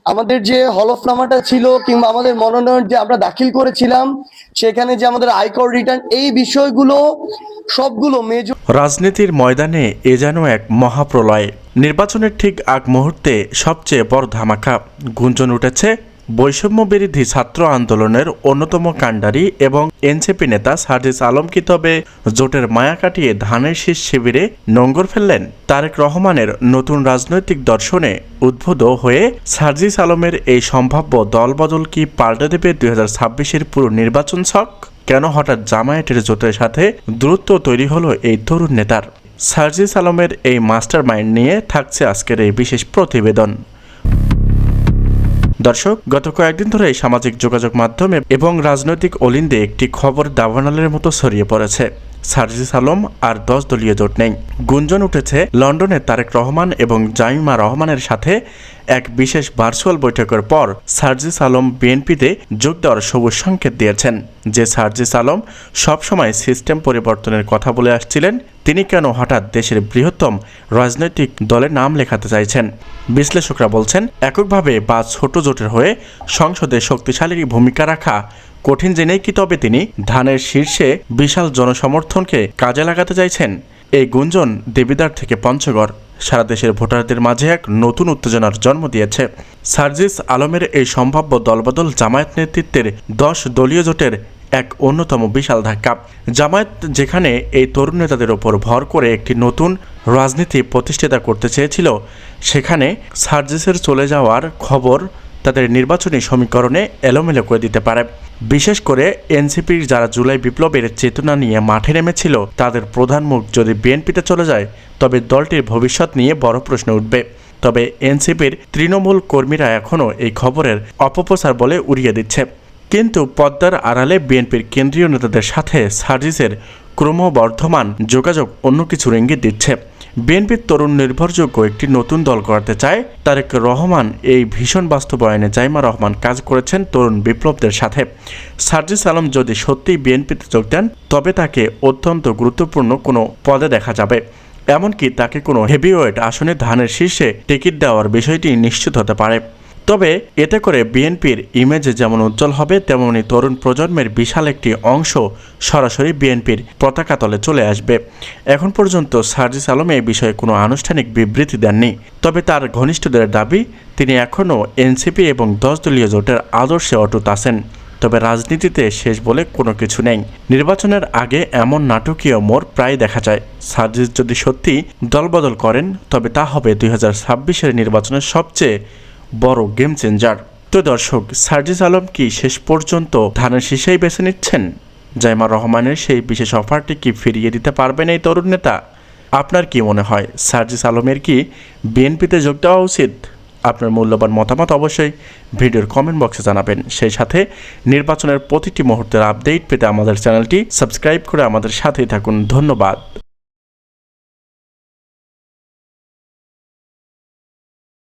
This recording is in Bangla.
আমাদের যে হলফনামাটা ছিল কিংবা আমাদের মনোনয়ন যে আমরা দাখিল করেছিলাম, সেখানে যে আমাদের আয়কর রিটার্ন, এই বিষয়গুলো সবগুলো মেজর। রাজনীতির ময়দানে এ যেন এক মহাপ্রলয়। নির্বাচনের ঠিক আগ মুহূর্তে সবচেয়ে বড় ধামাকা। গুঞ্জন উঠেছে বৈষম্য বিরোধী ছাত্র আন্দোলনের অন্যতম কাণ্ডারি এবং এনসিপি নেতা সার্জিস আলম কি তবে জোটের মায়া কাটিয়ে ধানের শীষ শিবিরে নোঙ্গর ফেললেন? তারেক রহমানের নতুন রাজনৈতিক দর্শনে উদ্বুদ্ধ হয়ে সার্জিস আলমের এই সম্ভাব্য দলবদল কি পাল্টে দেবে 2026-এর পুরো নির্বাচন ছক? কেন হঠাৎ জামায়াতের জোটের সাথে দূরত্ব তৈরি হলো এই তরুণ নেতার? সার্জিস আলমের এই মাস্টার মাইন্ড নিয়ে থাকছে আজকের এই বিশেষ প্রতিবেদন। দর্শক, গত কয়েকদিন ধরে সামাজিক যোগাযোগ মাধ্যমে এবং রাজনৈতিক অলিন্দে একটি খবর দাবানলের মতো ছড়িয়ে পড়েছে। সার্জিস আলম আর 10 দলীয় জোট নেই। গুঞ্জন উঠেছে লন্ডনে তারেক রহমান এবং জামিমা রহমানের সাথে এক বিশেষ ভার্চুয়াল বৈঠকের পর সার্জিস আলম বিএনপিতে যোগ দেওয়ার সবুজ সংকেত দিয়েছেন। যে সার্জিস আলম সবসময় সিস্টেম পরিবর্তনের কথা বলে আসছিলেন, তিনি কেন হঠাৎ দেশের বৃহত্তম রাজনৈতিক দলে নাম লেখাতে চাইছেন? বিশ্লেষকরা বলছেন, এককভাবে বা ছোট জোটের হয়ে সংসদে শক্তিশালী ভূমিকা রাখা কঠিন জেনেই কি তবে তিনি ধানের শীর্ষে বিশাল জনসমর্থনকে কাজে লাগাতে চাইছেন? এই গুঞ্জন দেবিদ্বার থেকে পঞ্চগড় সারা দেশের ভোটারদের মাঝে এক নতুন উত্তেজনার জন্ম দিয়েছে। সার্জিস আলমের এই সম্ভাব্য দলবদল জামায়াত নেতৃত্বের 10 দলীয় জোটের এক অন্যতম বিশাল ধাক্কা। জামায়াত যেখানে এই তরুণ নেতাদের ওপর ভর করে একটি নতুন রাজনীতি প্রতিষ্ঠিত করতে চেয়েছিল, সেখানে সার্জিসের চলে যাওয়ার খবর তাদের নির্বাচনী সমীকরণে এলোমেলো করে দিতে পারে। বিশেষ করে এনসিপির যারা জুলাই বিপ্লবের চেতনা নিয়ে মাঠে নেমেছিল, তাদের প্রধান মুখ যদি বিএনপিতে চলে যায়, তবে দলটির ভবিষ্যৎ নিয়ে বড় প্রশ্ন উঠবে। তবে এনসিপির তৃণমূল কর্মীরা এখনও এই খবরের অপপ্রচার বলে উড়িয়ে দিচ্ছে। কিন্তু পদ্মার আড়ালে বিএনপির কেন্দ্রীয় নেতাদের সাথে সার্জিসের ক্রমবর্ধমান যোগাযোগ অন্য কিছুর ইঙ্গিত দিচ্ছে। বিএনপির তরুণ নির্ভরযোগ্য একটি নতুন দল গড়তে চায় তারেক রহমান। এই ভীষণ বাস্তবায়নে জামিমা রহমান কাজ করেছেন তরুণ বিপ্লবদের সাথে। সার্জিস আলম যদি সত্যিই বিএনপিতে যোগ দেন, তবে তাকে অত্যন্ত গুরুত্বপূর্ণ কোনো পদে দেখা যাবে। এমনকি তাকে কোনো হেভিওয়েট আসনে ধানের শীর্ষে টিকিট দেওয়ার বিষয়টি নিশ্চিত হতে পারে। তবে এতে করে বিএনপির ইমেজ যেমন উজ্জ্বল হবে, তেমনি তরুণ প্রজন্মের বিশাল একটি অংশ সরাসরি বিএনপির পতাকা তলে চলে আসবে। এখন পর্যন্ত সার্জিস আলম এই বিষয়ে কোনো আনুষ্ঠানিক বিবৃতি দেননি। তবে তার ঘনিষ্ঠদের দাবি, তিনি এখনও এনসিপি এবং 10 দলীয় জোটের আদর্শে অটুট আছেন। তবে রাজনীতিতে শেষ বলে কোনো কিছু নেই। নির্বাচনের আগে এমন নাটকীয় মোড় প্রায় দেখা যায়। সার্জিস যদি সত্যি দলবদল করেন, তবে তা হবে 2026-এর নির্বাচনের সবচেয়ে বড় গেম চেঞ্জার। তো দর্শক, সার্জিস আলম কি শেষ পর্যন্ত ধানের শীষেই বেছে নিচ্ছেন? জামিমা রহমানের সেই বিশেষ অফারটি কি ফিরিয়ে দিতে পারবেন এই তরুণ নেতা? আপনার কি মনে হয়, সার্জিস আলমের কি বিএনপিতে যোগ দেওয়া উচিত? আপনার মূল্যবান মতামত অবশ্যই ভিডিওর কমেন্ট বক্সে জানাবেন। সেই সাথে নির্বাচনের প্রতিটি মুহূর্তের আপডেট পেতে আমাদের চ্যানেলটি সাবস্ক্রাইব করে আমাদের সাথেই থাকুন। ধন্যবাদ।